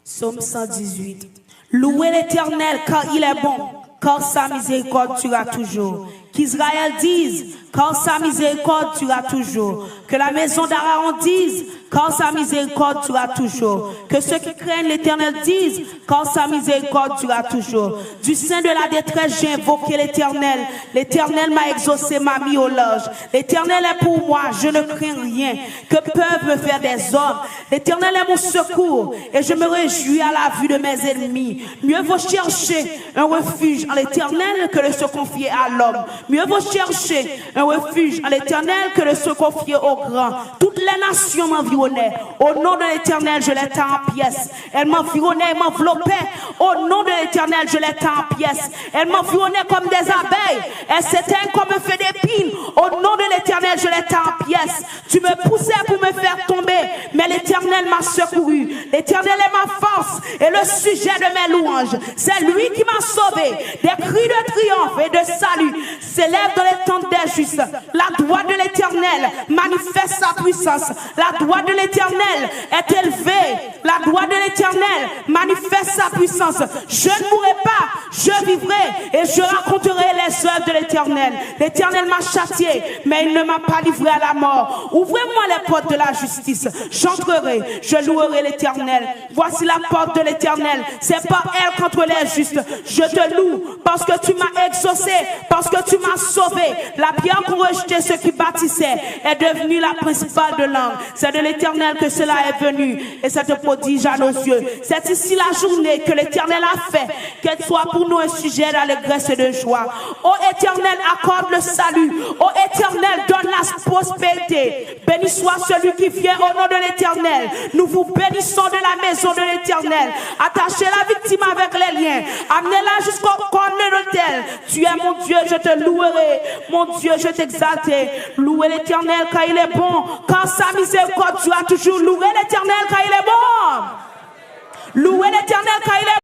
Psaume 118. Louez l'Éternel car il est bon, car sa miséricorde durera toujours. Qu'Israël dise, car sa miséricorde durera toujours. Que la maison d'Aaron dise, car sa miséricorde durera toujours. Que ceux qui craignent l'Éternel disent, car sa miséricorde durera toujours. Du sein de la détresse, j'ai invoqué l'Éternel. L'Éternel m'a exaucé, m'a mis au large. L'Éternel est pour moi, je ne crains rien. Que peuvent me faire des hommes? L'Éternel est mon secours, et je me réjouis à la vue de mes ennemis. Mieux vaut chercher un refuge en l'Éternel que de se confier à l'homme. Mieux vaut chercher un refuge en l'Éternel que de se confier au grand. Toutes les nations m'environnaient. Au nom de l'Éternel, je les tends en pièces. Elles m'environnaient et m'enveloppaient. Au nom de l'Éternel, je les tends en pièces. Elles m'environnaient comme des abeilles. Elles s'éteignent comme un feu d'épines. Au nom de l'Éternel, je les tends en pièces. Tu me poussais pour me faire tomber, mais l'Éternel m'a secouru. L'Éternel est ma force et le sujet de mes louanges. C'est lui qui m'a sauvé. Des cris de triomphe et de salut s'élèvent dans les tentes des justes. La droite de l'Éternel manifeste sa puissance. La droite de l'Éternel est élevée. La droite de l'Éternel manifeste sa puissance. Je ne mourrai pas, je vivrai et je raconterai les œuvres de l'Éternel. L'Éternel m'a châtié, mais il ne m'a pas livré à la mort. Ouvrez-moi les portes de la justice. J'entrerai, je louerai l'Éternel. Voici la porte de l'Éternel. C'est par elle qu'entre les justes. Je te loue parce que tu m'as exaucé, parce que tu m'as sauvé. La pierre qu'ont rejeté ceux qui bâtissaient est devenue la principale de l'angle. C'est de l'Éternel que cela est venu et cette prodige à nos yeux. C'est ici la journée que l'Éternel a fait, qu'elle soit pour nous un sujet d'allégresse et de joie. Ô Éternel, accorde le salut. Ô Éternel, donne la prospérité. Béni soit celui qui vient au nom de l'Éternel. Nous vous bénissons de la maison de l'Éternel. Attachez la victime avec les liens. Amenez-la jusqu'au corps de l'autel. Tu es mon Dieu, je te louerai. Mon Dieu, je t'exalterai. Louez l'Éternel car il est bon, car sa miséricorde durera toujours. Louez l'Éternel car il est bon. Louez l'Éternel car il est bon.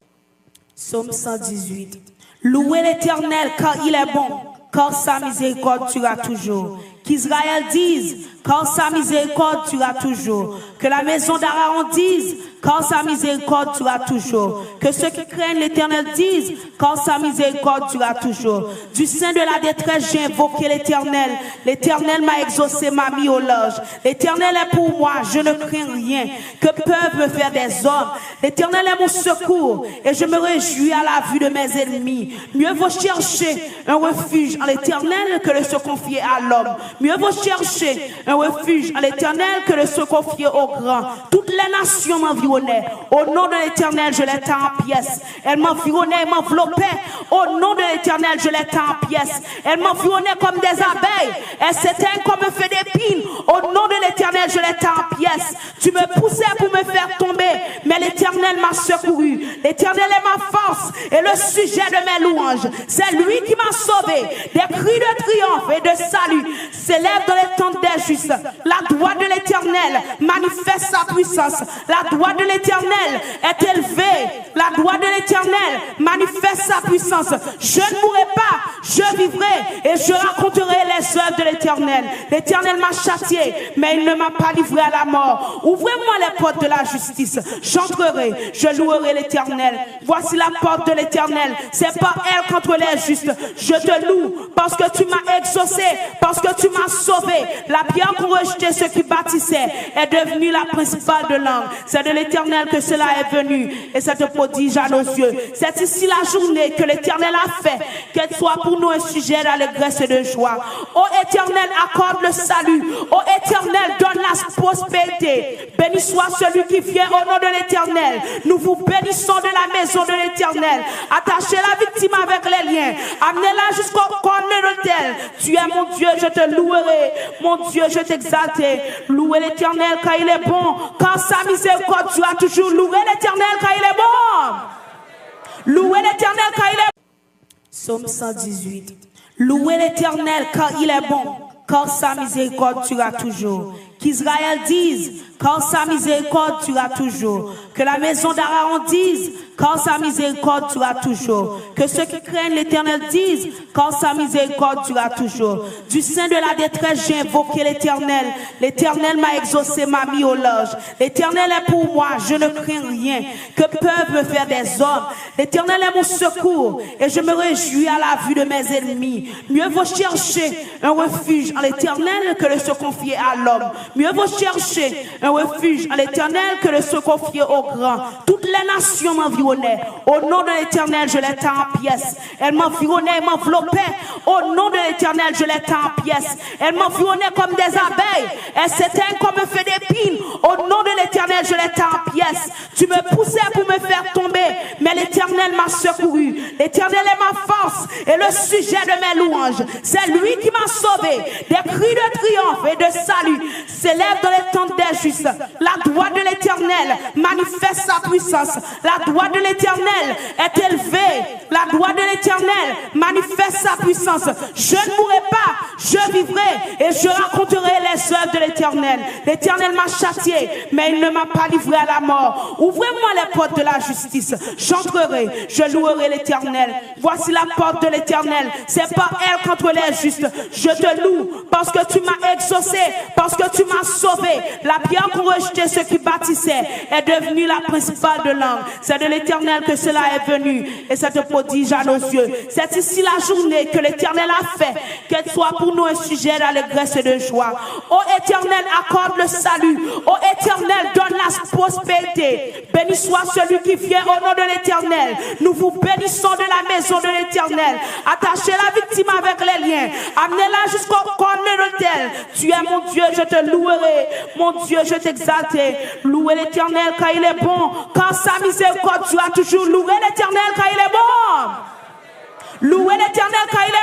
Psaume 118. Louez l'Éternel car il est bon, car sa miséricorde durera toujours. Qu'Israël dise, car sa miséricorde durera toujours. Que la maison d'Aaron dise, car sa miséricorde durera toujours. Que ceux qui craignent l'Éternel disent, car sa miséricorde durera toujours. Du sein de la détresse, j'ai invoqué l'Éternel. L'Éternel m'a exaucé, m'a mis au large. L'Éternel est pour moi, je ne crains rien. Que peuvent me faire des hommes? L'Éternel est mon secours, et je me réjouis à la vue de mes ennemis. Mieux vaut chercher un refuge en l'Éternel que de se confier à l'homme. Mieux vaut chercher un refuge en l'Éternel que de se confier au grand. Toutes les nations m'environnaient. Au nom de l'Éternel, je les tends en pièces. Elles m'environnaient et m'enveloppaient. Au nom de l'Éternel, je les tends en pièces. Elles m'environnaient comme des abeilles. Elles s'éteignent comme un feu d'épines. Au nom de l'Éternel, je les tends en pièces. Tu me poussais pour me faire tomber, mais l'Éternel m'a secouru. L'Éternel est ma force et le sujet de mes louanges. C'est lui qui m'a sauvé. Des cris de triomphe et de salut s'élèvent dans les tentes des justes. La droite de l'Éternel manifeste sa puissance. La droite de l'Éternel est élevée. La droite de l'Éternel manifeste sa puissance. Je ne mourrai pas, je vivrai et je raconterai les œuvres de l'Éternel. L'Éternel m'a châtié, mais il ne m'a pas livré à la mort. Ouvrez-moi les portes de la justice. J'entrerai, je louerai l'Éternel. Voici la porte de l'Éternel. C'est par elle qu'entre les justes. Je te loue parce que tu m'as exaucé, parce que tu m'as sauvé. La pierre qu'ont rejeté ceux qui bâtissaient est devenue la principale de l'angle. C'est de l'Éternel que cela est venu et cette prodige à nos yeux. C'est ici la journée que l'Éternel a fait, qu'elle soit pour nous un sujet d'allégresse et de joie. Ô Éternel, accorde le salut. Ô Éternel, donne la prospérité. Béni soit celui qui vient au nom de l'Éternel. Nous vous bénissons de la maison de l'Éternel. Attachez la victime avec les liens. Amenez-la jusqu'au corps de l'autel. Tu es mon Dieu, je te louerai. Mon Dieu, je t'exalterai. Louez l'Éternel car il est bon, car sa miséricorde durera toujours. Louez l'Éternel car il est bon. Louez l'Éternel car il est bon. Psaume 118. Louez l'Éternel car il est bon, car sa miséricorde durera toujours. Qu'Israël dise, car sa miséricorde durera toujours. Que la maison d'Aaron dise, car sa miséricorde durera toujours. Que ceux qui craignent l'Éternel disent, car sa miséricorde durera toujours. Du sein de la détresse, j'ai invoqué l'Éternel. L'Éternel m'a exaucé, m'a mis au large. L'Éternel est pour moi, je ne crains rien. Que peuvent me faire des hommes? L'Éternel est mon secours, et je me réjouis à la vue de mes ennemis. Mieux vaut chercher un refuge en l'Éternel que de se confier à l'homme. Mieux vaut chercher un refuge en l'Éternel que de se confier au grand. Toutes les nations m'environnaient. Au nom de l'Éternel, je les tends en pièces. Elles m'environnaient et m'enveloppaient. Au nom de l'Éternel, je les tends en pièces. Elles m'environnaient comme des abeilles. Elles s'éteignent comme un feu d'épines. Au nom de l'Éternel, je les tends en pièces. Tu me poussais pour me faire tomber, mais l'Éternel m'a secouru. L'Éternel est ma force et le sujet de mes louanges. C'est lui qui m'a sauvé. Des cris de triomphe et de salut s'élèvent dans les tentes des justes. La droite de l'Éternel manifeste sa puissance. La droite de l'Éternel est élevée. La droite de l'Éternel manifeste sa puissance. Je ne mourrai pas, je vivrai et je raconterai les œuvres de l'Éternel. L'Éternel m'a châtié, mais il ne m'a pas livré à la mort. Ouvrez-moi les portes de la justice. J'entrerai, je louerai l'Éternel. Voici la porte de l'Éternel. C'est par elle qu'entre les justes. Je te loue parce que tu m'as exaucé, parce que tu m'as sauvé. La pierre qu'ont rejeté ceux qui bâtissaient est devenue la principale de l'angle. C'est de l'Éternel que cela est venu et cette prodige à nos yeux. C'est ici la journée que l'Éternel a fait, qu'elle soit pour nous un sujet d'allégresse et de joie. Ô Éternel, accorde le salut. Ô Éternel, donne la prospérité. Béni soit celui qui vient au nom de l'Éternel. Nous vous bénissons de la maison de l'Éternel. Attachez la victime avec les liens. Amenez-la jusqu'au corps de l'autel. Tu es mon Dieu, je te louerai. Mon Dieu, je t'exalterai. Louez l'Éternel car il est bon. Car sa miséricorde, tu as toujours loué l'Éternel car il est bon. Louez l'Éternel car il est bon.